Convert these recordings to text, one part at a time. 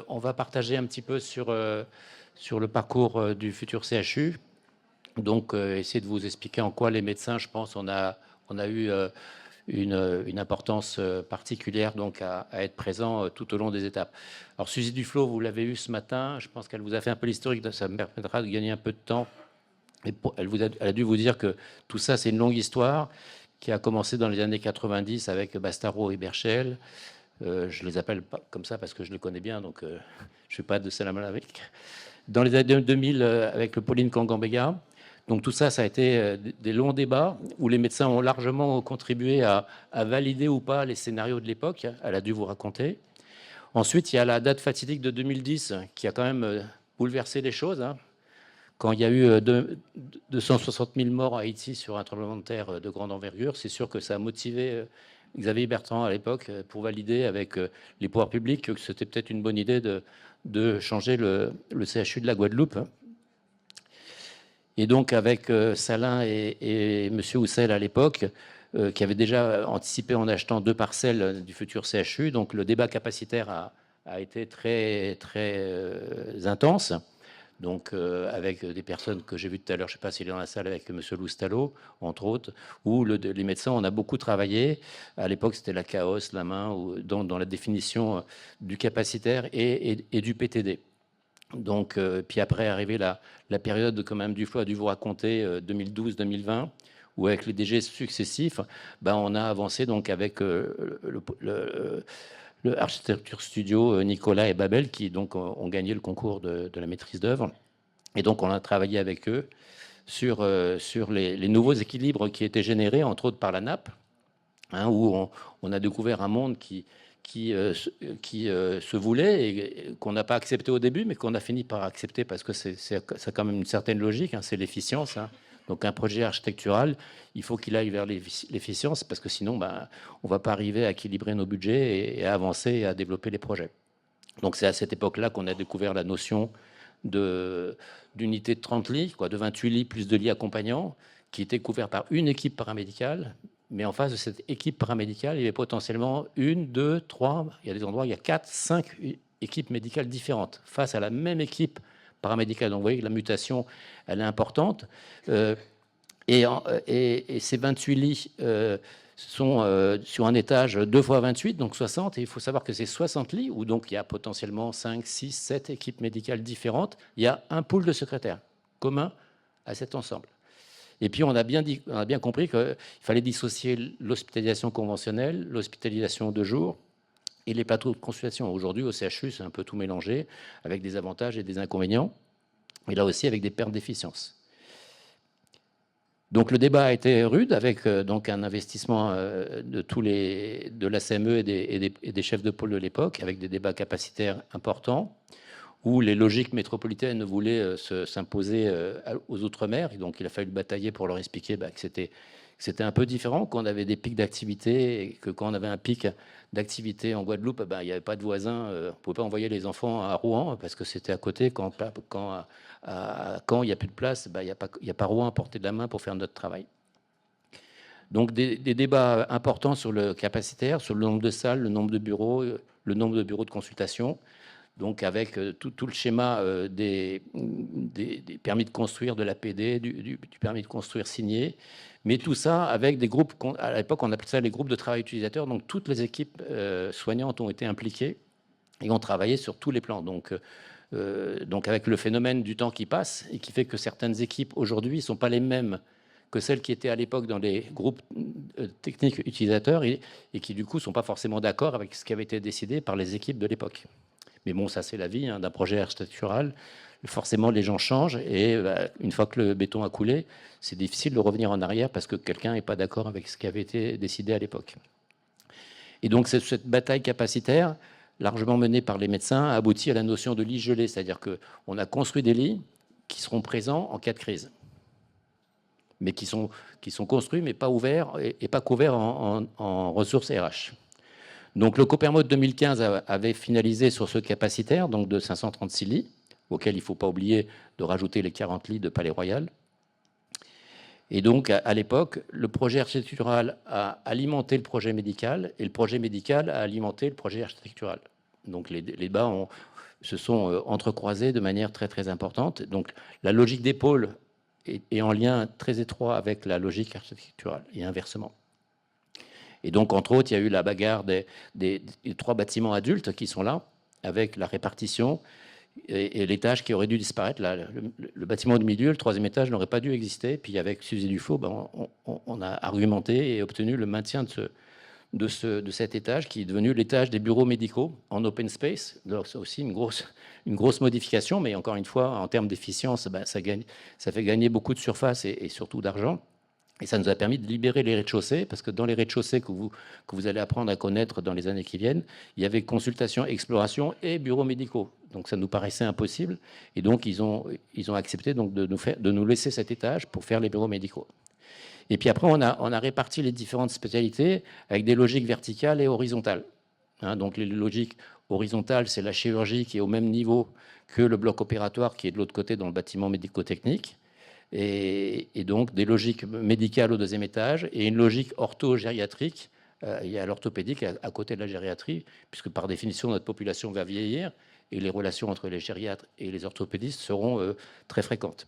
on va partager un petit peu sur le parcours du futur CHU. Donc, essayer de vous expliquer en quoi les médecins, je pense, on a eu une importance particulière donc à être présent tout au long des étapes. Alors, Suzy Duflot, vous l'avez eu ce matin. Je pense qu'elle vous a fait un peu l'historique. Ça me permettra de gagner un peu de temps. Elle a dû vous dire que tout ça, c'est une longue histoire qui a commencé dans les années 90 avec Bastaro et Berchel. Je les appelle pas comme ça parce que je les connais bien, donc je ne suis pas de Salam Alaikum. Dans les années 2000, avec le Pauline Kangambega. Donc tout ça, ça a été des longs débats où les médecins ont largement contribué à valider ou pas les scénarios de l'époque. Elle a dû vous raconter. Ensuite, il y a la date fatidique de 2010 qui a quand même bouleversé les choses. Quand il y a eu 260 000 morts à Haïti sur un tremblement de terre de grande envergure, c'est sûr que ça a motivé Xavier Bertrand à l'époque pour valider avec les pouvoirs publics que c'était peut-être une bonne idée de changer le CHU de la Guadeloupe. Et donc avec Salin et M. Houssel à l'époque, qui avait déjà anticipé en achetant 2 parcelles du futur CHU, donc le débat capacitaire a été très, très intense. Donc, avec des personnes que j'ai vues tout à l'heure, je ne sais pas s'il est dans la salle, avec M. Loustalot, entre autres, où les médecins, on a beaucoup travaillé. À l'époque, c'était la chaos, la main, dans la définition du capacitaire et du PTD. Donc, puis après, arrivé la période, quand même, Duflot a dû vous raconter, 2012-2020, où avec les DG successifs, ben, on a avancé donc avec le Architecture Studio, Nicolas et Babel, qui donc ont gagné le concours de la maîtrise d'œuvre. Et donc, on a travaillé avec eux sur les nouveaux équilibres qui étaient générés, entre autres par la nappe, où on a découvert un monde qui se voulait et qu'on n'a pas accepté au début, mais qu'on a fini par accepter parce que ça a quand même une certaine logique, c'est l'efficience. Donc un projet architectural, il faut qu'il aille vers l'efficience parce que sinon, on ne va pas arriver à équilibrer nos budgets et à avancer et à développer les projets. Donc c'est à cette époque-là qu'on a découvert la notion d'unité de 30 lits, de 28 lits plus de lits accompagnants, qui était couvert par une équipe paramédicale. Mais en face de cette équipe paramédicale, il y avait potentiellement 1, 2, 3, il y a des endroits où il y a 4, 5 équipes médicales différentes face à la même équipe paramédicale. Donc vous voyez que la mutation, elle est importante. Et ces 28 lits sont sur un étage 2 fois 28, donc 60. Et il faut savoir que c'est 60 lits où donc il y a potentiellement 5, 6, 7 équipes médicales différentes. Il y a un pool de secrétaires commun à cet ensemble. Et puis, on a bien compris qu'il fallait dissocier l'hospitalisation conventionnelle, l'hospitalisation de jour et les plateaux de consultation. Aujourd'hui, au CHU, c'est un peu tout mélangé, avec des avantages et des inconvénients, et là aussi avec des pertes d'efficience. Donc, le débat a été rude, avec donc un investissement de la CME et des chefs de pôle de l'époque, avec des débats capacitaires importants, où les logiques métropolitaines voulaient s'imposer aux Outre-mer. Et donc, il a fallu batailler pour leur expliquer que c'était un peu différent, qu'on avait des pics d'activité et que quand on avait un pic d'activité en Guadeloupe, il n'y avait pas de voisins. On ne pouvait pas envoyer les enfants à Rouen parce que c'était à côté. Quand il n'y a plus de place, il n'y a pas Rouen à portée de la main pour faire notre travail. Donc, des débats importants sur le capacitaire, sur le nombre de salles, le nombre de bureaux de consultation. Donc avec tout le schéma des permis de construire, de l'APD, du permis de construire signé, mais tout ça avec des groupes, à l'époque on appelait ça les groupes de travail utilisateurs, donc toutes les équipes soignantes ont été impliquées et ont travaillé sur tous les plans. Donc avec le phénomène du temps qui passe et qui fait que certaines équipes aujourd'hui ne sont pas les mêmes que celles qui étaient à l'époque dans les groupes techniques utilisateurs et qui du coup ne sont pas forcément d'accord avec ce qui avait été décidé par les équipes de l'époque. Mais bon, ça c'est la vie d'un projet architectural. Forcément, les gens changent et une fois que le béton a coulé, c'est difficile de revenir en arrière parce que quelqu'un n'est pas d'accord avec ce qui avait été décidé à l'époque. Et donc cette bataille capacitaire, largement menée par les médecins, a abouti à la notion de lit gelé, c'est-à-dire qu'on a construit des lits qui seront présents en cas de crise, mais qui sont construits mais pas ouverts et pas couverts en ressources RH. Donc le Copermo de 2015 avait finalisé sur ce capacitaire, donc de 536 lits, auquel il ne faut pas oublier de rajouter les 40 lits de Palais Royal. Et donc à l'époque, le projet architectural a alimenté le projet médical et le projet médical a alimenté le projet architectural. Donc les débats se sont entrecroisés de manière très très importante. Donc la logique des pôles est en lien très étroit avec la logique architecturale et inversement. Et donc entre autres, il y a eu la bagarre des 3 bâtiments adultes qui sont là, avec la répartition et l'étage qui aurait dû disparaître. Là, le bâtiment du milieu, le 3e étage, n'aurait pas dû exister. Puis avec Suzy Dufaux, ben, on a argumenté et obtenu le maintien de cet étage qui est devenu l'étage des bureaux médicaux en open space. C'est aussi une grosse modification, mais encore une fois, en termes d'efficience, ben, ça fait gagner beaucoup de surface et surtout d'argent. Et ça nous a permis de libérer les rez-de-chaussée, parce que dans les rez-de-chaussée que vous allez apprendre à connaître dans les années qui viennent, il y avait consultation, exploration et bureaux médicaux. Donc ça nous paraissait impossible. Et donc ils ont accepté donc de nous laisser cet étage pour faire les bureaux médicaux. Et puis après, on a réparti les différentes spécialités avec des logiques verticales et horizontales. Donc les logiques horizontales, c'est la chirurgie qui est au même niveau que le bloc opératoire qui est de l'autre côté dans le bâtiment médico-technique. Et donc des logiques médicales au 2e étage et une logique ortho-gériatrique. Il y a l'orthopédique à côté de la gériatrie, puisque par définition, notre population va vieillir et les relations entre les gériatres et les orthopédistes seront très fréquentes.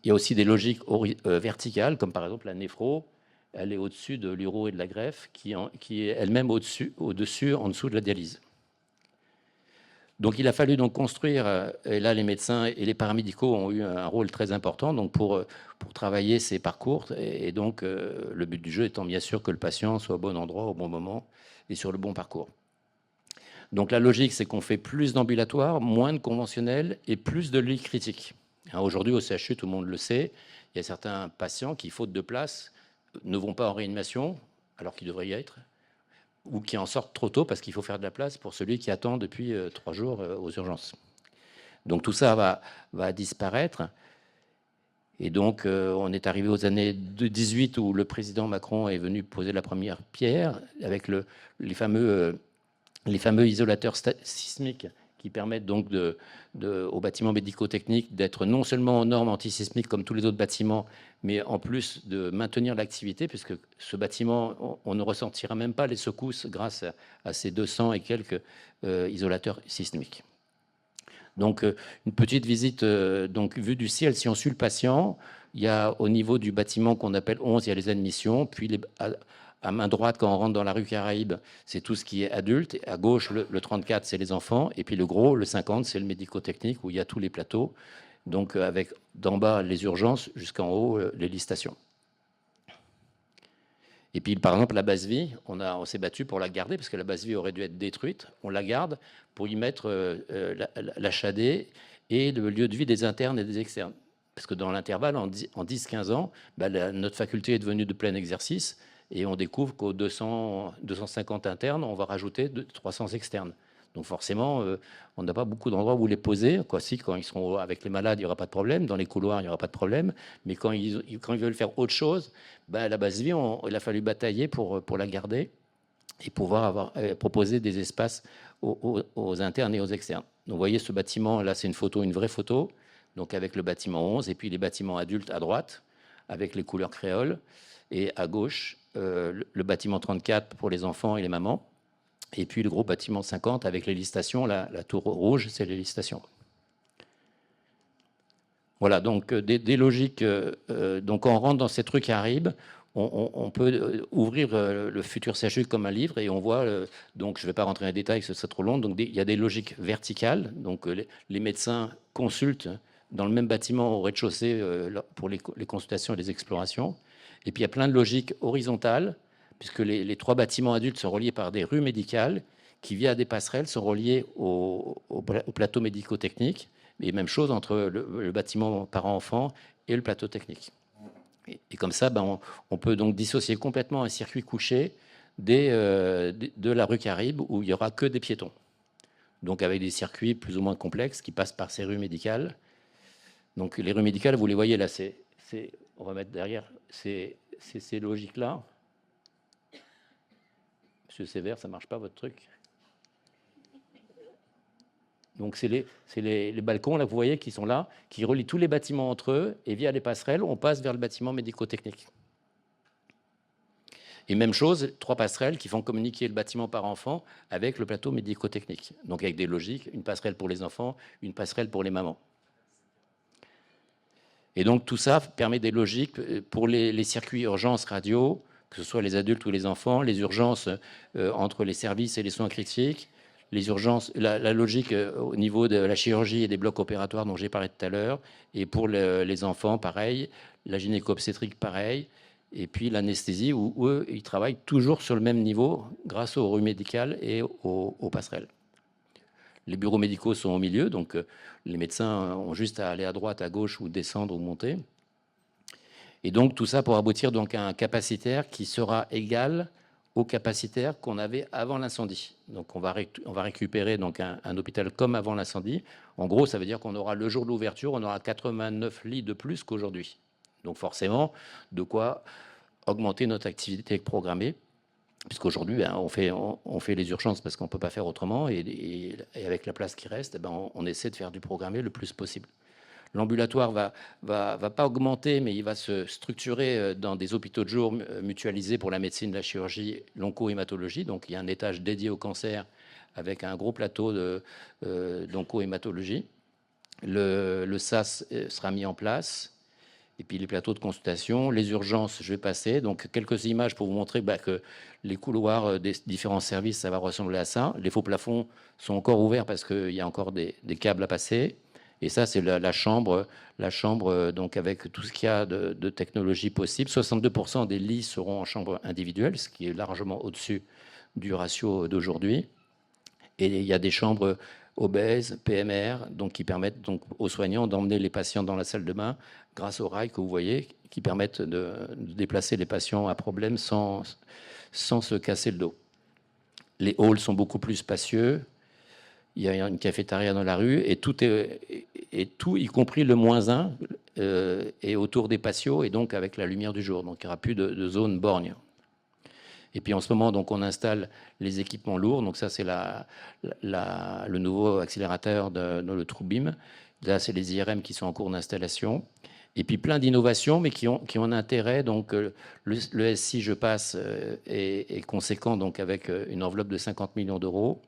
Il y a aussi des logiques verticales, comme par exemple la néphro. Elle est au-dessus de l'uro et de la greffe, qui est elle-même au-dessus, en dessous de la dialyse. Donc il a fallu donc construire, et là les médecins et les paramédicaux ont eu un rôle très important donc pour travailler ces parcours. Et donc le but du jeu étant bien sûr que le patient soit au bon endroit, au bon moment et sur le bon parcours. Donc la logique, c'est qu'on fait plus d'ambulatoires, moins de conventionnels et plus de lits critiques. Aujourd'hui, au CHU, tout le monde le sait, il y a certains patients qui, faute de place, ne vont pas en réanimation, alors qu'ils devraient y être, ou qui en sortent trop tôt parce qu'il faut faire de la place pour celui qui attend depuis 3 jours aux urgences. Donc tout ça va disparaître. Et donc on est arrivé aux années 2018 où le président Macron est venu poser la première pierre avec les fameux isolateurs sismiques qui permettent donc aux bâtiments médico-techniques d'être non seulement aux normes antisismiques comme tous les autres bâtiments, mais en plus de maintenir l'activité, puisque ce bâtiment, on ne ressentira même pas les secousses grâce à ces 200 et quelques isolateurs sismiques. Donc, une petite visite donc vue du ciel. Si on suit le patient, il y a au niveau du bâtiment qu'on appelle 11, il y a les admissions, puis à main droite, quand on rentre dans la rue Caraïbe, c'est tout ce qui est adulte. À gauche, le 34, c'est les enfants. Et puis le gros, le 50, c'est le médico-technique, où il y a tous les plateaux. Donc avec d'en bas les urgences, jusqu'en haut les lits stations. Et puis par exemple, la base vie, on s'est battu pour la garder, parce que la base vie aurait dû être détruite. On la garde pour y mettre l'HAD et le lieu de vie des internes et des externes. Parce que dans l'intervalle, en 10-15 ans, notre faculté est devenue de plein exercice. Et on découvre qu'aux 250 internes, on va rajouter 300 externes. Donc forcément, on n'a pas beaucoup d'endroits où les poser. Si, quand ils seront avec les malades, il n'y aura pas de problème. Dans les couloirs, il n'y aura pas de problème. Mais quand ils veulent faire autre chose, à la base vie, il a fallu batailler pour la garder et pouvoir proposer des espaces aux internes et aux externes. Donc vous voyez ce bâtiment, là c'est une vraie photo, donc avec le bâtiment 11 et puis les bâtiments adultes à droite, avec les couleurs créoles. Et à gauche, le bâtiment 34 pour les enfants et les mamans. Et puis le gros bâtiment 50 avec les lits stations. La tour rouge, c'est les lits stations. Voilà, donc des logiques. Donc quand on rentre dans cette rue Caraïbe, on peut ouvrir le futur CHU comme un livre et on voit, donc je ne vais pas rentrer dans les détails, ce serait trop long, donc il y a des logiques verticales. Donc les médecins consultent dans le même bâtiment au rez-de-chaussée pour les consultations et les explorations. Et puis il y a plein de logiques horizontales, puisque les 3 bâtiments adultes sont reliés par des rues médicales qui, via des passerelles, sont reliés au plateau médico-technique. Et même chose entre le bâtiment parents-enfants et le plateau technique. Et comme ça, on peut donc dissocier complètement un circuit couché de la rue Caraïbe où il n'y aura que des piétons. Donc avec des circuits plus ou moins complexes qui passent par ces rues médicales. Donc les rues médicales, vous les voyez là, on va mettre derrière ces logiques-là. Monsieur Sévère, ça ne marche pas votre truc? Donc c'est les balcons, là, vous voyez, qui sont là, qui relient tous les bâtiments entre eux, et via les passerelles, on passe vers le bâtiment médico-technique. Et même chose, 3 passerelles qui font communiquer le bâtiment par enfant avec le plateau médico-technique. Donc avec des logiques, une passerelle pour les enfants, une passerelle pour les mamans. Et donc tout ça permet des logiques pour les circuits urgences radio, que ce soit les adultes ou les enfants, les urgences entre les services et les soins critiques, les urgences, la logique au niveau de la chirurgie et des blocs opératoires dont j'ai parlé tout à l'heure, et pour les enfants, pareil, la gynéco-obstétrique, pareil, et puis l'anesthésie, où eux, ils travaillent toujours sur le même niveau grâce aux rues médicales et aux passerelles. Les bureaux médicaux sont au milieu, donc les médecins ont juste à aller à droite, à gauche, ou descendre ou monter. Et donc tout ça pour aboutir donc à un capacitaire qui sera égal au capacitaire qu'on avait avant l'incendie. Donc on va récupérer donc un hôpital comme avant l'incendie. En gros, ça veut dire qu'on aura le jour de l'ouverture, on aura 89 lits de plus qu'aujourd'hui. Donc forcément, de quoi augmenter notre activité programmée, puisqu'aujourd'hui, on fait les urgences parce qu'on ne peut pas faire autrement, et avec la place qui reste, on essaie de faire du programmé le plus possible. L'ambulatoire va pas augmenter, mais il va se structurer dans des hôpitaux de jour mutualisés pour la médecine, la chirurgie, l'onco-hématologie. Donc il y a un étage dédié au cancer avec un gros plateau d'onco-hématologie. Le SAS sera mis en place. Et puis les plateaux de consultation, les urgences, je vais passer. Donc quelques images pour vous montrer que les couloirs des différents services, ça va ressembler à ça. Les faux plafonds sont encore ouverts parce qu'il y a encore des câbles à passer. Et ça, c'est la chambre, donc avec tout ce qu'il y a de technologie possible. 62% des lits seront en chambre individuelle, ce qui est largement au-dessus du ratio d'aujourd'hui. Et il y a des chambres obèses, PMR, donc qui permettent donc aux soignants d'emmener les patients dans la salle de bain grâce aux rails que vous voyez, qui permettent de déplacer les patients à problème sans se casser le dos. Les halls sont beaucoup plus spacieux. Il y a une cafétéria dans la rue et tout, y compris le -1, est autour des patios et donc avec la lumière du jour. Donc il n'y aura plus de zone borgne. Et puis en ce moment, donc, on installe les équipements lourds. Donc ça, c'est le nouveau accélérateur le TrueBeam. Là, c'est les IRM qui sont en cours d'installation. Et puis plein d'innovations, mais qui ont un intérêt. Donc le SI, je passe, est conséquent, donc avec une enveloppe de 50 millions d'euros.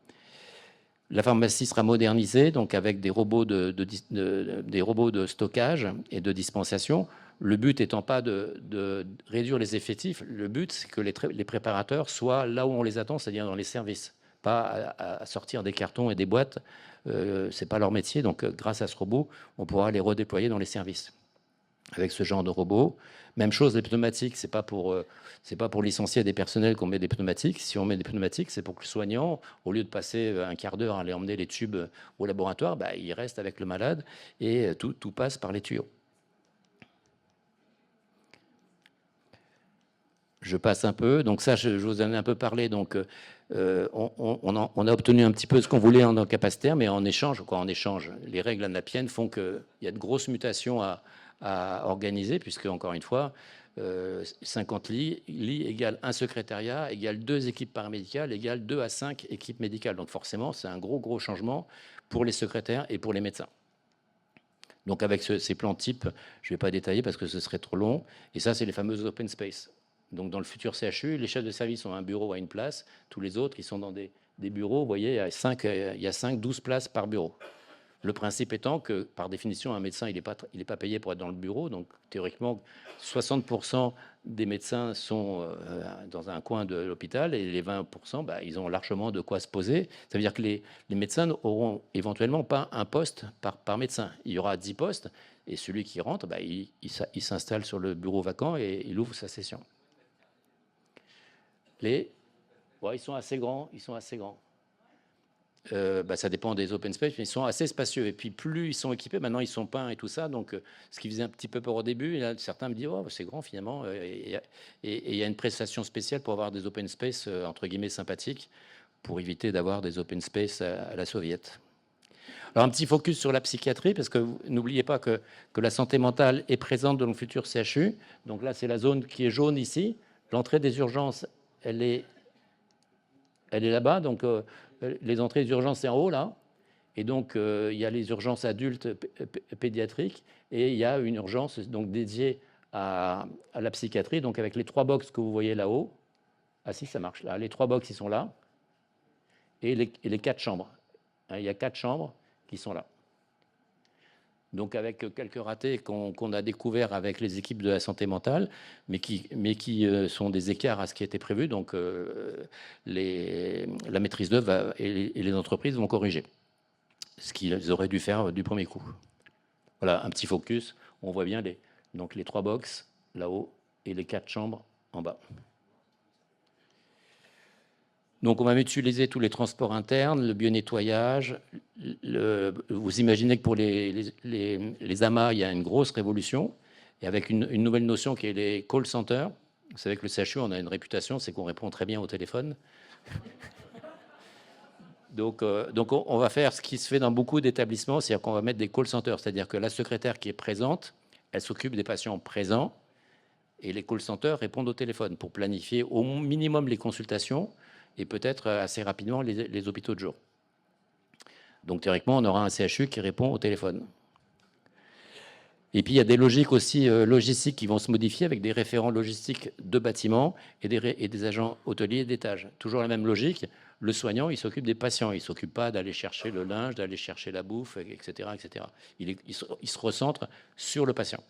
La pharmacie sera modernisée, donc avec des robots des robots de stockage et de dispensation. Le but étant pas de réduire les effectifs, le but, c'est que les préparateurs soient là où on les attend, c'est-à-dire dans les services, pas à sortir des cartons et des boîtes. C'est pas leur métier, donc grâce à ce robot, on pourra les redéployer dans les services. Avec ce genre de robot. Même chose, les pneumatiques, c'est pas pour licencier des personnels qu'on met des pneumatiques. Si on met des pneumatiques, c'est pour que le soignant, au lieu de passer un quart d'heure à aller emmener les tubes au laboratoire, il reste avec le malade et tout passe par les tuyaux. Je passe un peu. Donc ça, je vous en ai un peu parlé. Donc on a obtenu un petit peu ce qu'on voulait en capacitaire, mais en échange, les règles anapiennes font qu'il y a de grosses mutations à organiser, puisque, encore une fois, 50 lits égale un secrétariat, égale 2 équipes paramédicales, égale 2 à 5 équipes médicales. Donc forcément, c'est un gros changement pour les secrétaires et pour les médecins. Donc avec ces plans types, je ne vais pas détailler parce que ce serait trop long. Et ça, c'est les fameuses open space. Donc dans le futur CHU, les chefs de service ont un bureau à une place. Tous les autres, ils sont dans des bureaux. Vous voyez, il y a 12 places par bureau. Le principe étant que, par définition, un médecin, il n'est pas payé pour être dans le bureau. Donc, théoriquement, 60% des médecins sont dans un coin de l'hôpital et les 20%, ils ont largement de quoi se poser. Ça veut dire que les médecins n'auront éventuellement pas un poste par médecin. Il y aura 10 postes et celui qui rentre, il s'installe sur le bureau vacant et il ouvre sa session. Ils sont assez grands. Ça dépend des open space, mais ils sont assez spacieux. Et puis plus ils sont équipés, maintenant ils sont peints et tout ça. Donc ce qui faisait un petit peu peur au début, et là, certains me disent oh, c'est grand finalement. Et il y a une prestation spéciale pour avoir des open space entre guillemets sympathiques, pour éviter d'avoir des open space à la soviète. Alors un petit focus sur la psychiatrie, parce que n'oubliez pas que la santé mentale est présente dans le futur CHU. Donc là, c'est la zone qui est jaune ici. L'entrée des urgences, elle est là-bas. Donc les entrées d'urgence, c'est en haut, là. Et donc, il y a les urgences adultes pédiatriques et il y a une urgence donc dédiée à la psychiatrie, donc avec les 3 box que vous voyez là-haut. Ah si, ça marche. Là, les 3 box, ils sont là. Et les 4 chambres. Il y a 4 chambres qui sont là. Donc avec quelques ratés qu'on a découverts avec les équipes de la santé mentale, mais qui sont des écarts à ce qui était prévu. Donc la maîtrise d'œuvre et les entreprises vont corriger ce qu'ils auraient dû faire du premier coup. Voilà, un petit focus. On voit bien donc les 3 box là-haut et les 4 chambres en bas. Donc on va utiliser tous les transports internes, le bio-nettoyage. Vous imaginez que pour les amas, il y a une grosse révolution, et avec une nouvelle notion qui est les call centers. Vous savez que le CHU, on a une réputation, c'est qu'on répond très bien au téléphone. Donc on va faire ce qui se fait dans beaucoup d'établissements, c'est-à-dire qu'on va mettre des call centers, c'est-à-dire que la secrétaire qui est présente, elle s'occupe des patients présents, et les call centers répondent au téléphone pour planifier au minimum les consultations, et peut-être assez rapidement les hôpitaux de jour. Donc théoriquement, on aura un CHU qui répond au téléphone. Et puis il y a des logiques aussi logistiques qui vont se modifier avec des référents logistiques de bâtiments et des agents hôteliers d'étage. Toujours la même logique. Le soignant, il s'occupe des patients. Il ne s'occupe pas d'aller chercher le linge, d'aller chercher la bouffe, etc. etc. Il se recentre sur le patient.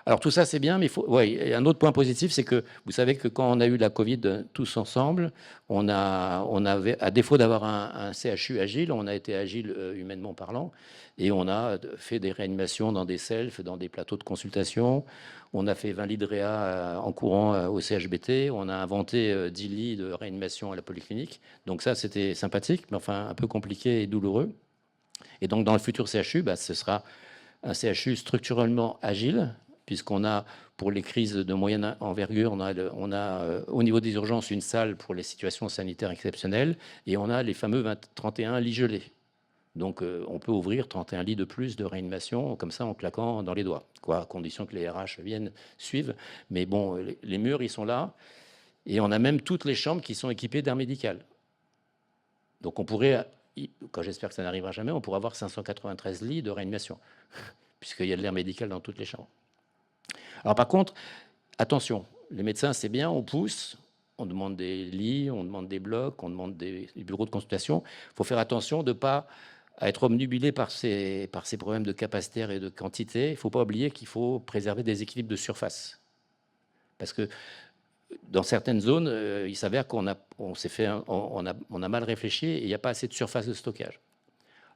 Alors tout ça c'est bien, mais et un autre point positif, c'est que vous savez que quand on a eu la Covid tous ensemble, on avait, à défaut d'avoir un CHU agile, on a été agile humainement parlant, et on a fait des réanimations dans des selfs, dans des plateaux de consultation. On a fait 20 lits de réa en courant au CHBT, on a inventé 10 lits de réanimation à la polyclinique. Donc ça c'était sympathique, mais enfin un peu compliqué et douloureux. Et donc dans le futur CHU, ce sera un CHU structurellement agile, puisqu'on a, pour les crises de moyenne envergure, on a au niveau des urgences une salle pour les situations sanitaires exceptionnelles, et on a les fameux 31 lits gelés. Donc on peut ouvrir 31 lits de plus de réanimation, comme ça, en claquant dans les doigts, à condition que les RH viennent suivre. Mais bon, les murs, ils sont là, et on a même toutes les chambres qui sont équipées d'air médical. Donc on pourrait, quand j'espère que ça n'arrivera jamais, on pourra avoir 593 lits de réanimation, puisqu'il y a de l'air médical dans toutes les chambres. Alors par contre, attention, les médecins, c'est bien, on pousse, on demande des lits, on demande des blocs, on demande des bureaux de consultation. Il faut faire attention de ne pas être obnubilé par ces problèmes de capacitaire et de quantité. Il ne faut pas oublier qu'il faut préserver des équilibres de surface. Parce que dans certaines zones, il s'avère qu'on a mal réfléchi et il n'y a pas assez de surface de stockage.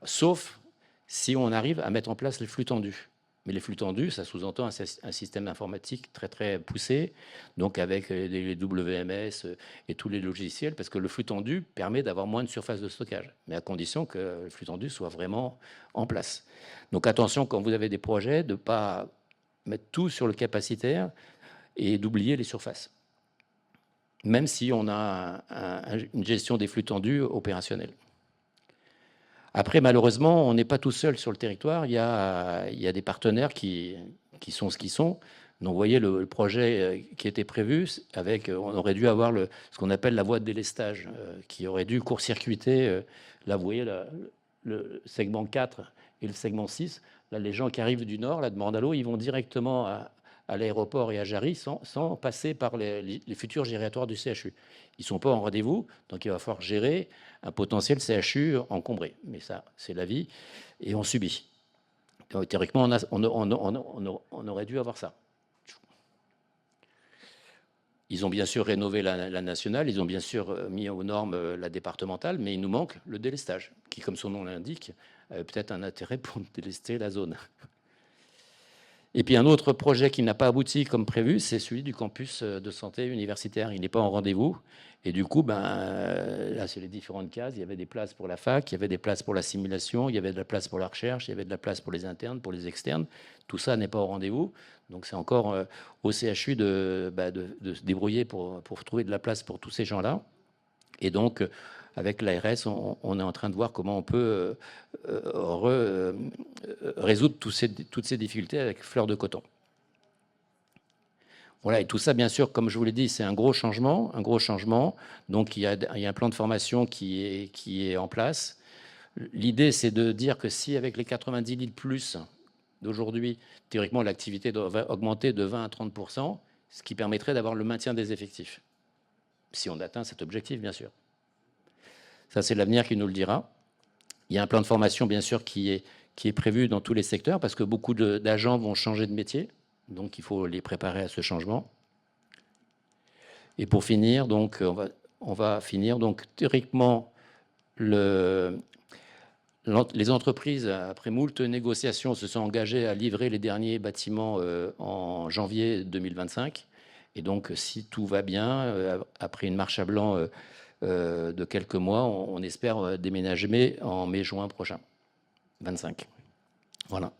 Sauf si on arrive à mettre en place les flux tendus. Mais les flux tendus, ça sous-entend un système informatique très très poussé, donc avec les WMS et tous les logiciels, parce que le flux tendu permet d'avoir moins de surface de stockage, mais à condition que le flux tendu soit vraiment en place. Donc attention, quand vous avez des projets, de ne pas mettre tout sur le capacitaire et d'oublier les surfaces, même si on a une gestion des flux tendus opérationnelle. Après, malheureusement, on n'est pas tout seul sur le territoire. Il y a des partenaires qui sont ce qu'ils sont. Donc, vous voyez, le projet qui était prévu, on aurait dû avoir ce qu'on appelle la voie de délestage, qui aurait dû court-circuiter. Là, vous voyez, le segment 4 et le segment 6. Là, les gens qui arrivent du nord, là, de Mandalo, ils vont directement à l'aéroport et à Jarry sans passer par les futurs gériatoires du CHU. Ils ne sont pas en rendez-vous, donc il va falloir gérer un potentiel CHU encombré. Mais ça, c'est la vie, et on subit. Donc, théoriquement, on aurait dû avoir ça. Ils ont bien sûr rénové la nationale, ils ont bien sûr mis aux normes la départementale, mais il nous manque le délestage, qui, comme son nom l'indique, a peut-être un intérêt pour délester la zone. Et puis un autre projet qui n'a pas abouti comme prévu, c'est celui du campus de santé universitaire. Il n'est pas en rendez-vous. Et du coup, là, c'est les différentes cases. Il y avait des places pour la fac, il y avait des places pour la simulation, il y avait de la place pour la recherche, il y avait de la place pour les internes, pour les externes. Tout ça n'est pas au rendez-vous. Donc c'est encore au CHU de se débrouiller pour trouver de la place pour tous ces gens-là. Et donc, avec l'ARS, on est en train de voir comment on peut résoudre toutes ces difficultés avec fleur de coton. Voilà, et tout ça, bien sûr, comme je vous l'ai dit, c'est un gros changement. Donc, il y a un plan de formation qui est en place. L'idée, c'est de dire que si, avec les 90 lits de plus d'aujourd'hui, théoriquement, l'activité doit augmenter de 20 à 30%, ce qui permettrait d'avoir le maintien des effectifs. si on atteint cet objectif, bien sûr. Ça, c'est l'avenir qui nous le dira. Il y a un plan de formation, bien sûr, qui est prévu dans tous les secteurs, parce que beaucoup d'agents vont changer de métier, donc il faut les préparer à ce changement. Et pour finir, donc, on va finir. Donc, théoriquement, les entreprises, après moult négociations, se sont engagées à livrer les derniers bâtiments en janvier 2025. Et donc, si tout va bien, après une marche à blanc de quelques mois, on espère déménager en mai-juin prochain, 25. Voilà.